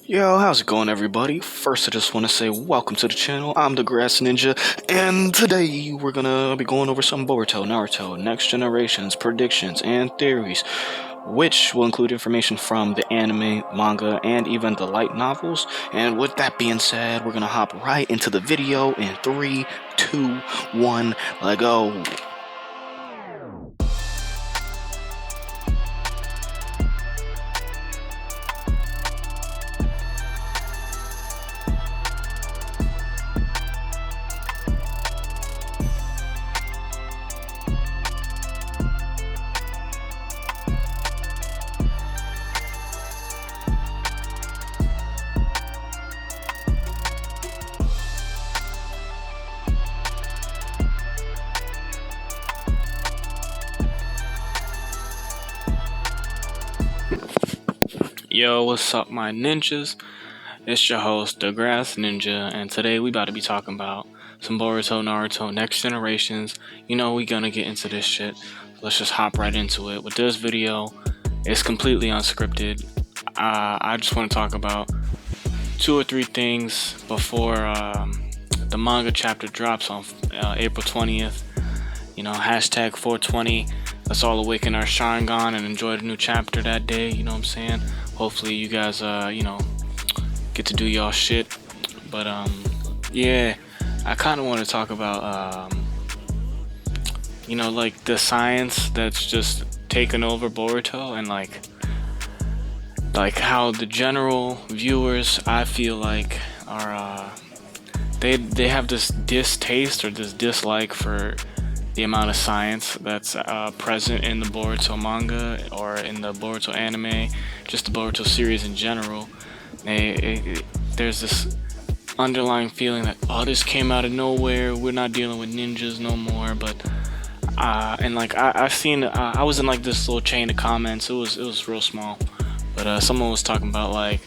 Yo, how's it going, everybody? First, I just want to say welcome to the channel. I'm the Grass Ninja, and today we're gonna be going over some Boruto, Naruto, Next Generations, predictions, and theories, which will include information from the anime, manga, and even the light novels. And with that being said, we're gonna hop right into the video in 3, 2, 1, let go. Yo, what's up, my ninjas? It's your host, the Grass Ninja, and today we about to be talking about some Boruto, Naruto, Next Generations. You know, we gonna get into this shit. Let's just hop right into it. With this video, it's completely unscripted. I just want to talk about 2 or 3 things before the manga chapter drops on April 20th. You know, hashtag 420. Let's all awaken our Sharingan and enjoy the new chapter that day. You know what I'm saying? Hopefully you guys, get to do y'all shit. But, yeah, I kind of want to talk about, like the science that's just taken over Boruto and like how the general viewers, I feel like, are, they have this distaste or this dislike for the amount of science that's present in the Boruto manga or in the Boruto anime, just the Boruto series in general. There's this underlying feeling that, oh, this came out of nowhere, we're not dealing with ninjas no more. But I've seen, I was in like this little chain of comments. It was real small, but someone was talking about like,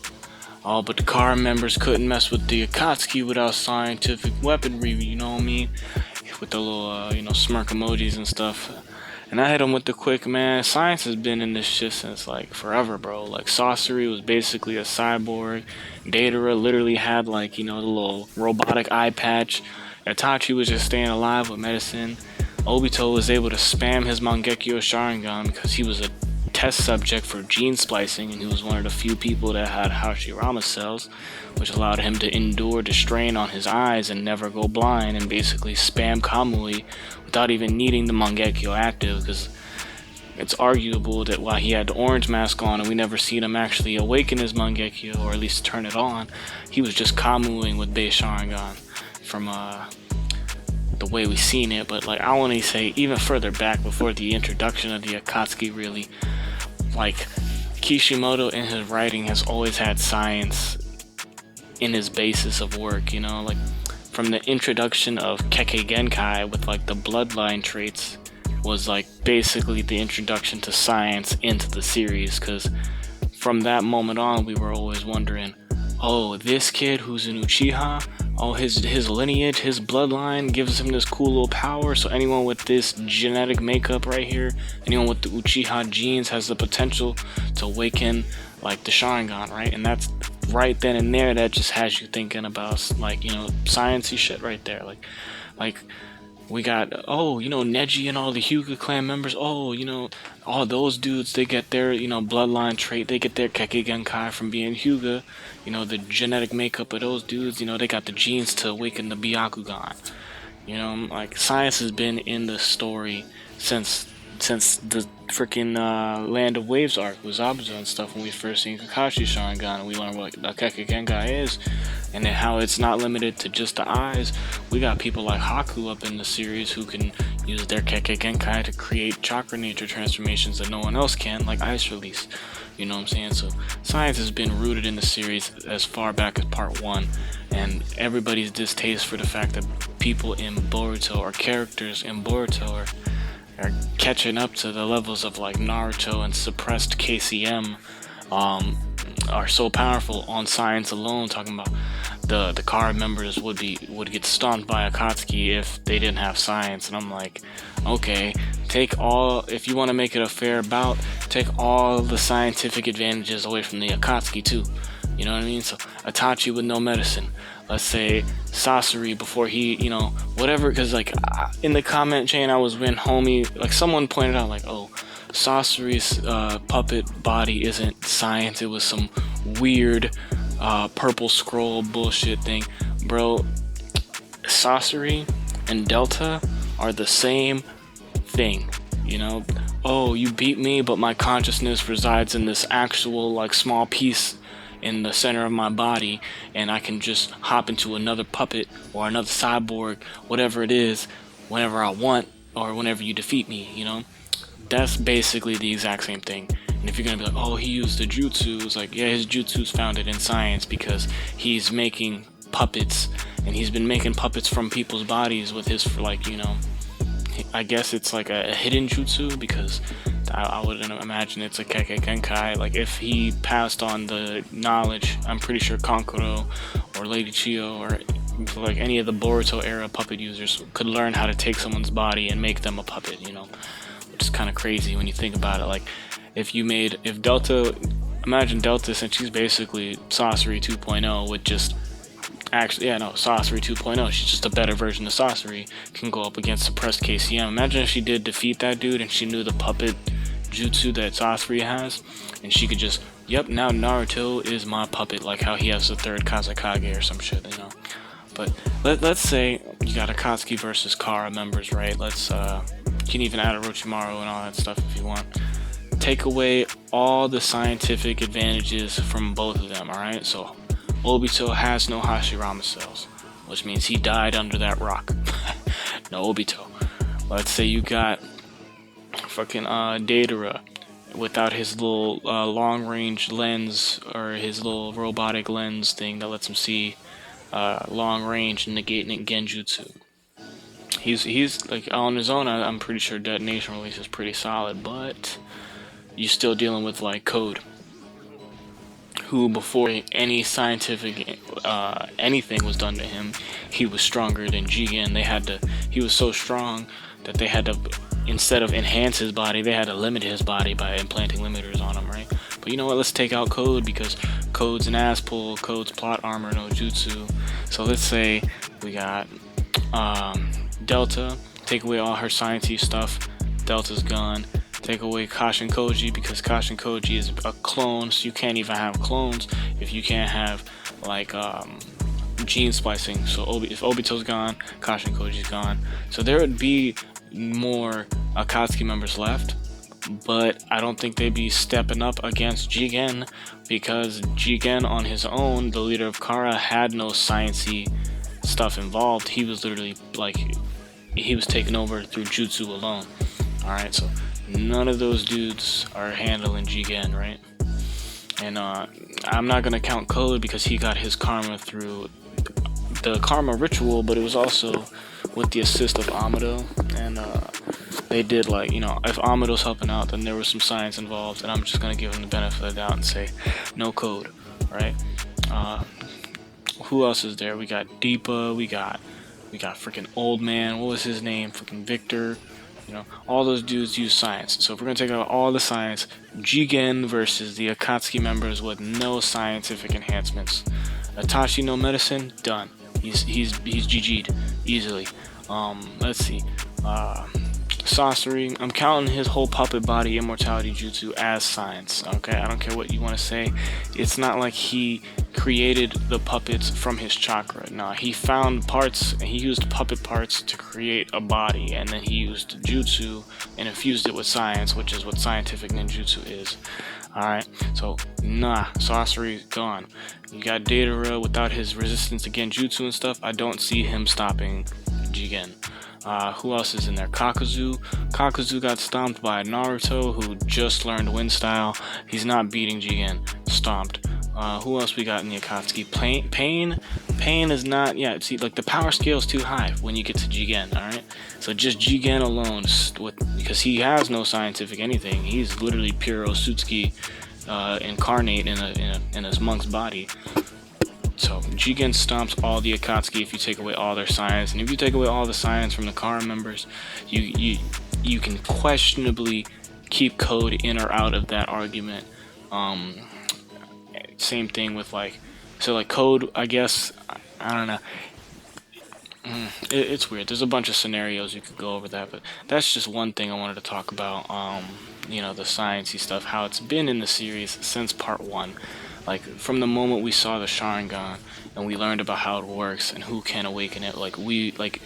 oh, but the car members couldn't mess with the Akatsuki without scientific weaponry, you know what I mean? With the little, smirk emojis and stuff. And I hit him with the quick, man, science has been in this shit since, like, forever, bro. Like, Sorcery was basically a cyborg. Datara literally had, like, the little robotic eye patch. Itachi was just staying alive with medicine. Obito was able to spam his Mangekyo Sharingan because he was a test subject for gene splicing, and he was one of the few people that had Hashirama cells, which allowed him to endure the strain on his eyes and never go blind, and basically spam Kamui without even needing the Mangekyo active, because it's arguable that while he had the orange mask on and we never seen him actually awaken his Mangekyo, or at least turn it on, he was just Kamuing with base Sharingan from the way we seen it. But like, I want to say even further back, before the introduction of the Akatsuki, really, like, Kishimoto in his writing has always had science in his basis of work, like from the introduction of Kekkei Genkai with like the bloodline traits was like basically the introduction to science into the series, because from that moment on we were always wondering, oh, this kid who's an Uchiha, oh, his lineage, his bloodline gives him this cool little power, so anyone with this genetic makeup right here, anyone with the Uchiha genes has the potential to awaken like the Sharingan, right? And that's right then and there, that just has you thinking about like, sciencey shit right there. Like we got, oh, Neji and all the Hyuga clan members, oh, all those dudes, they get their, bloodline trait, they get their Kekkei Genkai from being Hyuga, the genetic makeup of those dudes, they got the genes to awaken the Byakugan. Like, science has been in the story since the freaking Land of Waves arc with Zabuza and stuff, when we first seen Kakashi's Sharingan and we learned what the Kekkei Genkai is, and then how it's not limited to just the eyes. We got people like Haku up in the series who can use their Kekkei Genkai to create chakra nature transformations that no one else can, like Ice Release. You know what I'm saying? So science has been rooted in the series as far back as part 1, and everybody's distaste for the fact that people in Boruto, or characters in Boruto, are catching up to the levels of like Naruto and suppressed KCM, are so powerful on science alone. Talking about the card members would get stomped by Akatsuki if they didn't have science, and I'm like, okay, if you want to make it a fair bout, take all the scientific advantages away from the Akatsuki too. You know what I mean? So Itachi with no medicine. Let's say Sasori before he, whatever. Because like in the comment chain, I was when homie, like someone pointed out, like, oh, Sasori's puppet body isn't science. It was some weird purple scroll bullshit thing, bro. Sasori and Delta are the same thing. Oh, you beat me, but my consciousness resides in this actual like small piece in the center of my body, and I can just hop into another puppet or another cyborg, whatever it is, whenever I want, or whenever you defeat me. That's basically the exact same thing. And if you're gonna be like, oh, he used the jutsu, it's like, yeah, his jutsu's founded in science because he's making puppets, and he's been making puppets from people's bodies with his, like, I guess it's like a hidden jutsu, because I wouldn't imagine it's a Kekkei Kenkai. Like, if he passed on the knowledge, I'm pretty sure Kankuro or Lady Chiyo or like any of the Boruto era puppet users could learn how to take someone's body and make them a puppet, which is kind of crazy when you think about it. Like, if Delta, imagine Delta, since she's basically Sasori 2.0 with just Sasori 2.0. She's just a better version of Sasori. Can go up against suppressed KCM. Imagine if she did defeat that dude and she knew the puppet jutsu that Sasori has, and she could just, yep, now Naruto is my puppet, like how he has the third Kazekage or some shit, But let's say you got Akatsuki versus Kara members, right? You can even add Orochimaru and all that stuff if you want. Take away all the scientific advantages from both of them, alright? So Obito has no Hashirama cells, which means he died under that rock. No Obito. Let's say you got fucking Deidara without his little long-range lens, or his little robotic lens thing that lets him see long-range and negate genjutsu. He's like on his own. I'm pretty sure detonation release is pretty solid, but you're still dealing with like Code, who before any scientific anything was done to him, he was stronger than Jigen. He was so strong that they had to, instead of enhance his body, they had to limit his body by implanting limiters on him, right? But you know what, let's take out Code, because Code's an ass pull. Code's plot armor, no jutsu. So let's say we got Delta, take away all her sciencey stuff, Delta's gone. Take away Kashin Koji, because Kashin Koji is a clone, so you can't even have clones if you can't have like gene splicing. So if Obito's gone, Kashin Koji's gone. So there would be more Akatsuki members left, but I don't think they'd be stepping up against Jigen, because Jigen on his own, the leader of Kara, had no sciencey stuff involved. He was literally like, he was taken over through jutsu alone. Alright, so none of those dudes are handling Jigen, right? And I'm not gonna count Code, because he got his karma through the karma ritual, but it was also with the assist of Amado. And they did, like, if Amado's helping out, then there was some science involved, and I'm just gonna give him the benefit of the doubt and say no Code, right? Who else is there? We got Deepa, we got freaking old man, what was his name? Freaking Victor. All those dudes use science. So if we're gonna take out all the science, Jigen versus the Akatsuki members with no scientific enhancements. Itachi no medicine, done. He's GG'd easily. Let's see. Sasori, I'm counting his whole puppet body immortality jutsu as science. Okay, I don't care what you want to say. It's not like he created the puppets from his chakra. Nah, he found parts, and he used puppet parts to create a body, and then he used jutsu and infused it with science, which is what scientific ninjutsu is. Alright, so nah, Sasori's gone. You got Deidara without his resistance against jutsu and stuff. I don't see him stopping Jigen. Who else is in there? Kakuzu. Kakuzu got stomped by Naruto, who just learned wind style. He's not beating Jigen. Stomped. Who else we got in the Akatsuki? Pain is not, see, like, the power scale is too high when you get to Jigen, alright? So just Jigen alone, because he has no scientific anything. He's literally pure Osutsuki incarnate in a monk's body. So Jigen stomps all the Akatsuki if you take away all their science, and if you take away all the science from the Kara members, you can questionably keep Code in or out of that argument. same thing with like, so like code, I guess. I don't know. It's weird. There's a bunch of scenarios you could go over that, but that's just one thing I wanted to talk about. The sciencey stuff, how it's been in the series since part one. Like from the moment we saw the Sharingan and we learned about how it works and who can awaken it, like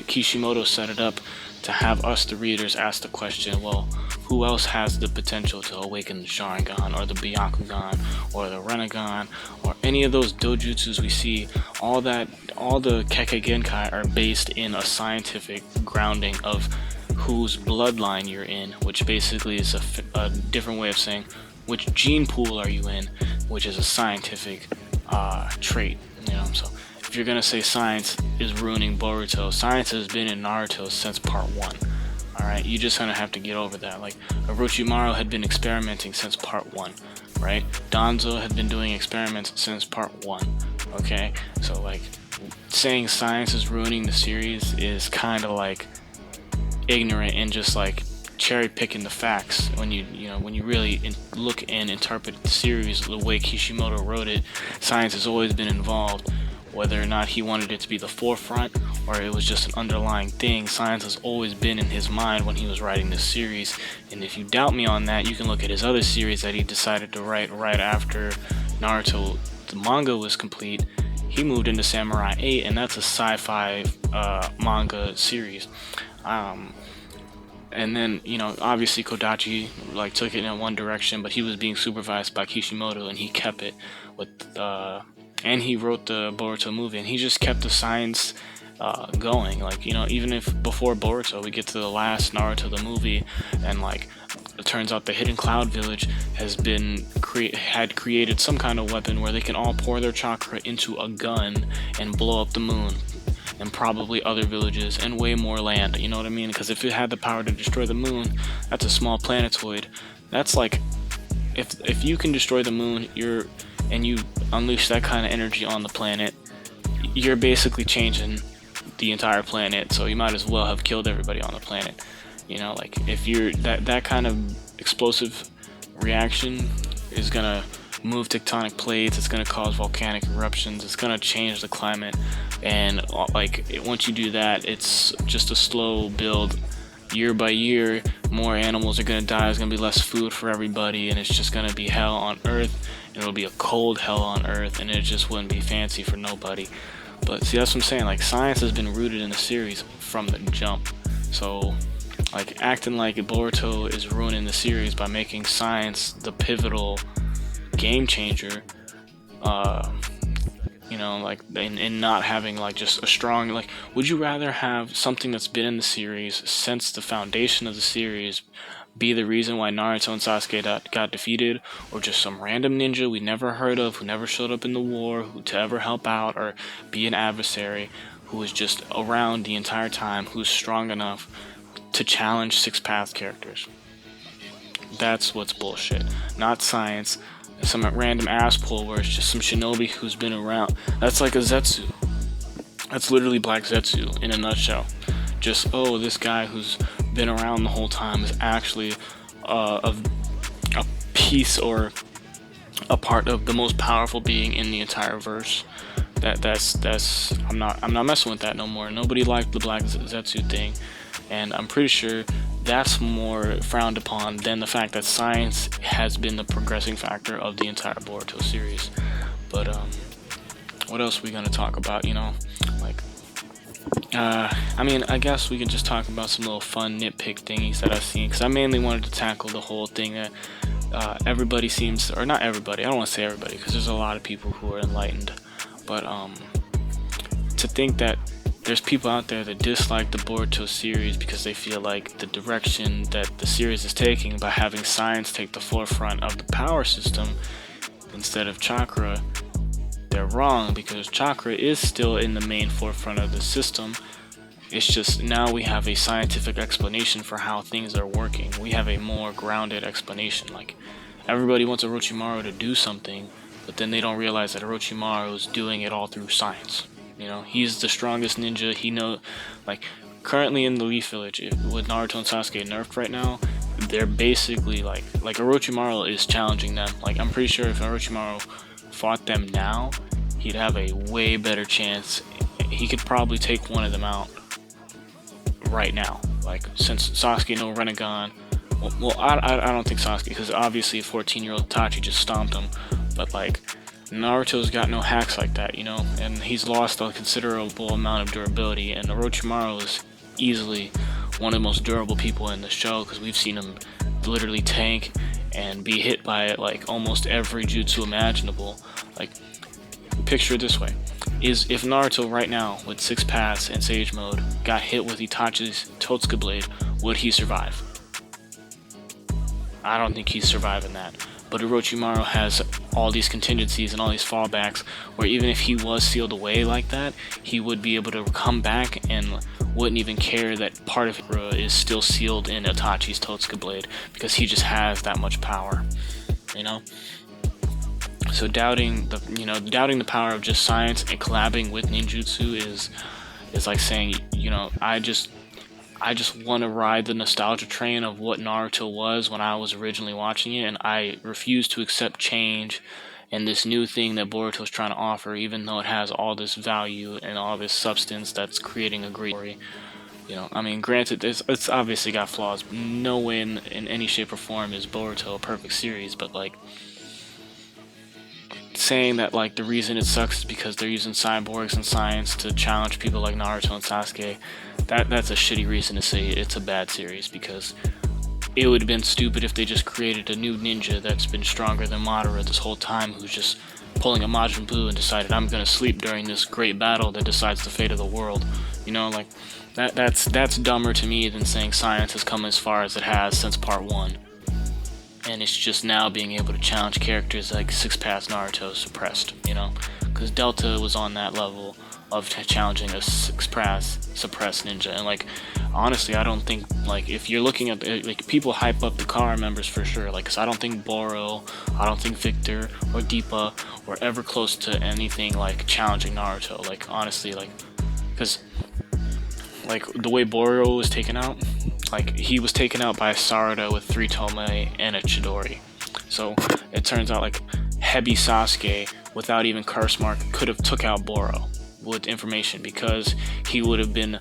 Kishimoto set it up to have us, the readers, ask the question, well, who else has the potential to awaken the Sharingan or the Byakugan or the Renegan or any of those dojutsus we see? All the Kekkei Genkai are based in a scientific grounding of whose bloodline you're in, which basically is a different way of saying which gene pool are you in, which is a scientific trait. So if you're gonna say science is ruining Boruto, science has been in Naruto since part one. Alright, you just gonna have to get over that. Like Orochimaru had been experimenting since part one, right? Danzo had been doing experiments since part one. Okay, so like saying science is ruining the series is kind of like ignorant and just like cherry picking the facts. When you really look and interpret the series the way Kishimoto wrote it, science has always been involved. Whether or not he wanted it to be the forefront or it was just an underlying thing, science has always been in his mind when he was writing this series. And if you doubt me on that, you can look at his other series that he decided to write right after Naruto the manga was complete. He moved into Samurai 8, and that's a sci-fi manga series. And then, obviously Kodachi like took it in one direction, but he was being supervised by Kishimoto, and he kept it with and he wrote the Boruto movie, and he just kept the science going. Like, even if before Boruto we get to the last Naruto the movie, and like it turns out the Hidden Cloud Village has been created some kind of weapon where they can all pour their chakra into a gun and blow up the moon and probably other villages and way more land. You know what I mean? Because if it had the power to destroy the moon, that's a small planetoid. That's like, if you can destroy the moon, and you unleash that kind of energy on the planet, you're basically changing the entire planet. So you might as well have killed everybody on the planet. Like if you're that kind of explosive reaction is gonna move tectonic plates, it's gonna cause volcanic eruptions, it's gonna change the climate, and like once you do that, it's just a slow build. Year by year, more animals are gonna die, there's gonna be less food for everybody, and it's just gonna be hell on Earth, and it'll be a cold hell on Earth, and it just wouldn't be fancy for nobody. But see, that's what I'm saying, like science has been rooted in the series from the jump. So like acting like Boruto is ruining the series by making science the pivotal game changer, like and not having like just a strong, like, would you rather have something that's been in the series since the foundation of the series be the reason why Naruto and Sasuke got defeated, or just some random ninja we never heard of, who never showed up in the war, to ever help out or be an adversary, who was just around the entire time, who's strong enough to challenge Six Path characters? That's what's bullshit, not science. Some random ass pull where it's just some shinobi who's been around. That's like a Zetsu. That's literally Black Zetsu in a nutshell. Just, oh, this guy who's been around the whole time is actually a piece or a part of the most powerful being in the entire verse. That's I'm not messing with that no more. Nobody liked the Black Zetsu thing, and I'm pretty sure that's more frowned upon than the fact that science has been the progressing factor of the entire Boruto series. But what else are we gonna talk about? I guess we can just talk about some little fun nitpick thingies that I've seen, because I mainly wanted to tackle the whole thing that everybody seems, or not everybody, I don't want to say everybody, because there's a lot of people who are enlightened, but to think that there's people out there that dislike the Boruto series because they feel like the direction that the series is taking by having science take the forefront of the power system instead of chakra, they're wrong, because chakra is still in the main forefront of the system. It's just now we have a scientific explanation for how things are working. We have a more grounded explanation. Like, everybody wants Orochimaru to do something, but then they don't realize that Orochimaru is doing it all through science. He's the strongest ninja. He knows, like, currently in the Leaf Village, with Naruto and Sasuke nerfed right now, they're basically like Orochimaru is challenging them. Like, I'm pretty sure if Orochimaru fought them now, he'd have a way better chance. He could probably take one of them out right now. Like, since Sasuke no Rinnegan, well, I don't think Sasuke, because obviously a 14-year-old Itachi just stomped him, but like, Naruto's got no hacks like that, you know, and he's lost a considerable amount of durability, and Orochimaru is easily one of the most durable people in the show, because we've seen him literally tank and be hit by like almost every jutsu imaginable. Like, picture it this way: is if Naruto right now with 6 paths and Sage Mode got hit with Itachi's Totsuka blade, would he survive? I don't think he's surviving that. But Orochimaru has all these contingencies and all these fallbacks where even if he was sealed away like that, he would be able to come back and wouldn't even care that part of it is still sealed in Itachi's Totsuka blade, because he just has that much power, you know? So doubting the power of just science and collabing with ninjutsu is like saying, you know, I just want to ride the nostalgia train of what Naruto was when I was originally watching it, and I refuse to accept change and this new thing that Boruto's trying to offer, even though it has all this value and all this substance that's creating a great story. You know, I mean, granted, it's obviously got flaws. No way in any shape or form is Boruto a perfect series, but like, saying that like the reason it sucks is because they're using cyborgs and science to challenge people like Naruto and Sasuke, that's a shitty reason to say it's a bad series, because it would have been stupid if they just created a new ninja that's been stronger than Madara this whole time, who's just pulling a Majin Buu and decided, I'm gonna sleep during this great battle that decides the fate of the world. You know, like, that's dumber to me than saying science has come as far as it has since part 1. And it's just now being able to challenge characters like 6 Paths Naruto suppressed, you know? Because Delta was on that level of challenging a 6 Paths suppressed ninja. And like, honestly, I don't think, like, if you're looking at, like, people hype up the Kara members for sure, like, cause I don't think Boro, I don't think Victor or Deepa were ever close to anything like challenging Naruto. Like, honestly, like, cause like the way Boro was taken out, like, he was taken out by a Sarada with 3 Tomei and a Chidori. So it turns out like Hebi Sasuke without even curse mark could have took out Boro with information, because he would have been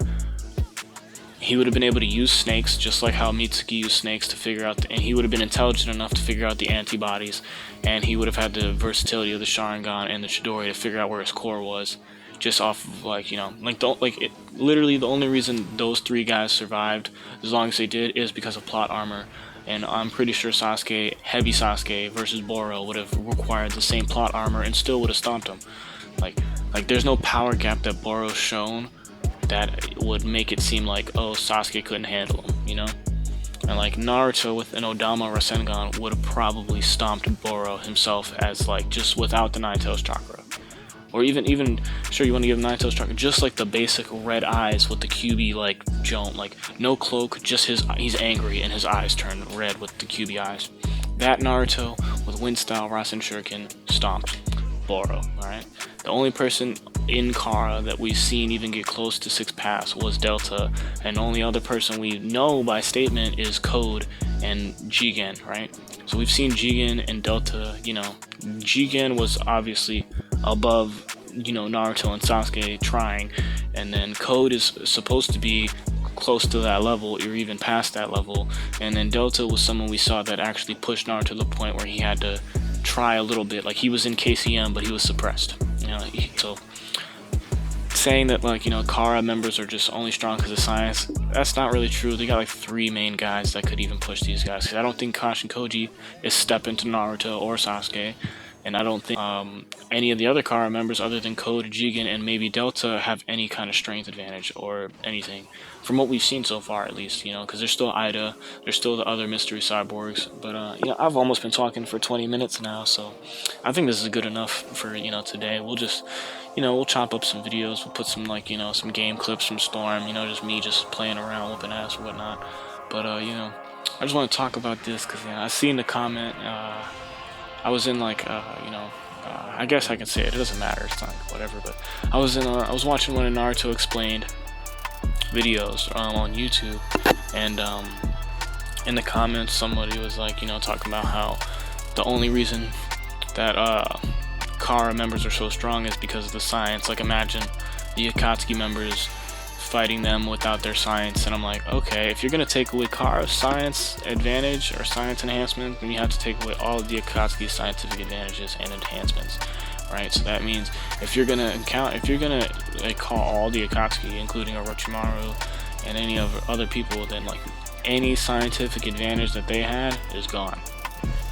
able to use snakes just like how Mitsuki used snakes to figure out and he would have been intelligent enough to figure out the antibodies, and he would have had the versatility of the Sharingan and the Chidori to figure out where his core was, just off of, like, you know, like, literally the only reason those 3 guys survived as long as they did is because of plot armor. And I'm pretty sure Hebi Sasuke versus Boro would have required the same plot armor and still would have stomped him. Like there's no power gap that Boro's shown that would make it seem like, oh, Sasuke couldn't handle him, you know? And like Naruto with an Odama Rasengan would have probably stomped Boro himself, as like just without the Nine-Tails chakra. Or even sure, you want to give him Nine-Tails chakra, just like the basic red eyes with the QB like Joan, like no cloak, just he's angry and his eyes turn red with the QB eyes. That Naruto with wind style Rasen Shuriken stomped Boro. Alright? The only person in Kara that we've seen even get close to 6 Paths was Delta, and the only other person we know by statement is Code and Jigen, right? So we've seen Jigen and Delta, you know. Jigen was obviously above, you know, Naruto and Sasuke trying, and then Code is supposed to be close to that level or even past that level, and then Delta was someone we saw that actually pushed Naruto to the point where he had to try a little bit, like he was in KCM but he was suppressed, you know. So saying that, like, you know, Kara members are just only strong because of science, that's not really true. They got like 3 main guys that could even push these guys, because I don't think Kashin Koji is stepping to Naruto or Sasuke, and I don't think any of the other Kara members other than Code, Jigen, and maybe Delta have any kind of strength advantage or anything, from what we've seen so far at least, you know, because there's still Ida, there's still the other mystery cyborgs, but you know, I've almost been talking for 20 minutes now, so I think this is good enough for, you know, today. We'll just, you know, we'll chop up some videos, we'll put some, like, you know, some game clips from Storm, you know, just me just playing around, whooping ass or whatnot, but you know, I just want to talk about this because, you know, I seen the comment, I was in like, you know, I guess I can say it doesn't matter, it's not whatever, but I was watching one of Naruto Explained videos on YouTube, and in the comments somebody was like, you know, talking about how the only reason that Kara members are so strong is because of the science. Like, imagine the Akatsuki members fighting them without their science, and I'm like, okay, if you're gonna take away Kara's science advantage or science enhancement, then you have to take away all of the Akatsuki's scientific advantages and enhancements, right? So that means if you're gonna like call all the Akatsuki, including Orochimaru and any of other people, then like any scientific advantage that they had is gone.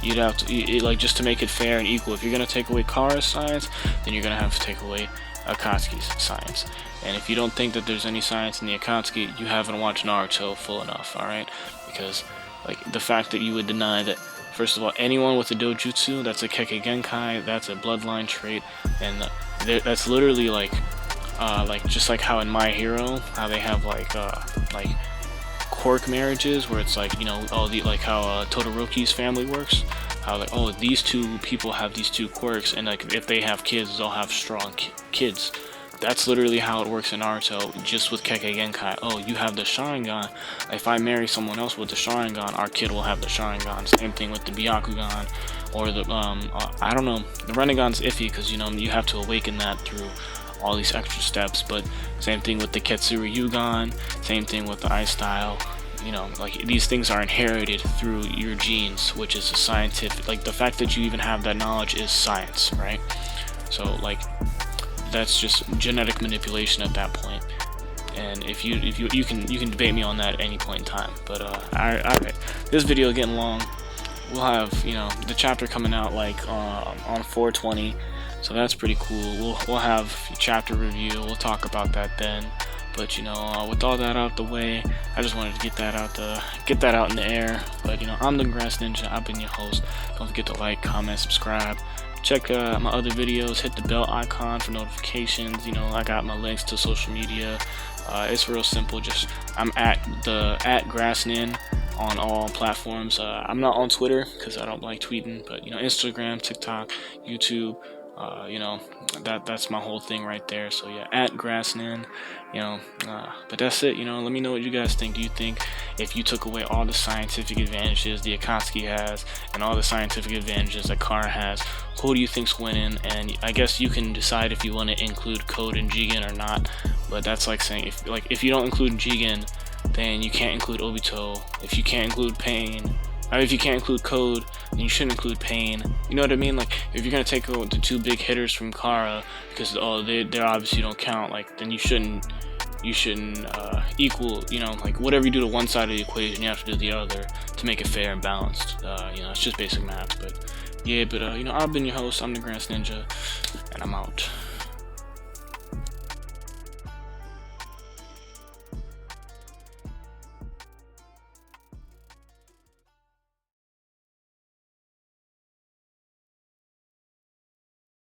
You'd have to, like, just to make it fair and equal, if you're gonna take away Kara's science, then you're gonna have to take away Akatsuki's science. And if you don't think that there's any science in the Akatsuki, you haven't watched Naruto full enough, alright? Because, like, the fact that you would deny that, first of all, anyone with a dojutsu, that's a Kekkei Genkai, that's a bloodline trait, and that's literally like just like how in My Hero, how they have like quirk marriages, where it's like, you know, all the, like how Todoroki's family works, how like, oh, these two people have these two quirks, and like if they have kids, they'll have strong kids. That's literally how it works in Naruto, just with Kekkei Genkai. Oh, you have the Sharingan. If I marry someone else with the Sharingan, our kid will have the Sharingan. Same thing with the Byakugan, or the I don't know, the Rinnegan's iffy because, you know, you have to awaken that through all these extra steps. But same thing with the Ketsuru Yugan, same thing with the Ice Style. You know, like, these things are inherited through your genes, which is a scientific, like, the fact that you even have that knowledge is science, right? So like, that's just genetic manipulation at that point. And if you can debate me on that at any point in time. But alright, this video getting long. We'll have, you know, the chapter coming out like on 4/20, so that's pretty cool. We'll have chapter review. We'll talk about that then. But, you know, with all that out the way, I just wanted to get that out in the air. But, you know, I'm the Grass Ninja. I've been your host. Don't forget to like, comment, subscribe. Check my other videos. Hit the bell icon for notifications. You know, I got my links to social media. It's real simple. Just I'm at Grassnin on all platforms. I'm not on Twitter because I don't like tweeting. But, you know, Instagram, TikTok, YouTube. You know, that's my whole thing right there. So yeah, at Grassnin, you know, but that's it. You know, let me know what you guys think. Do you think if you took away all the scientific advantages the Akatsuki has and all the scientific advantages that Kara has, who do you think's winning? And I guess you can decide if you want to include Code and Jigen or not. But that's like saying, if you don't include Jigen, then you can't include Obito. If you can't include Pain, if you can't include Code, then you shouldn't include Pain. You know what I mean? Like, if you're gonna take the two big hitters from Kara because they obviously don't count, like, then you shouldn't equal. You know, like, whatever you do to one side of the equation, you have to do the other to make it fair and balanced. You know, it's just basic math. But yeah, you know, I've been your host. I'm the Grass Ninja, and I'm out.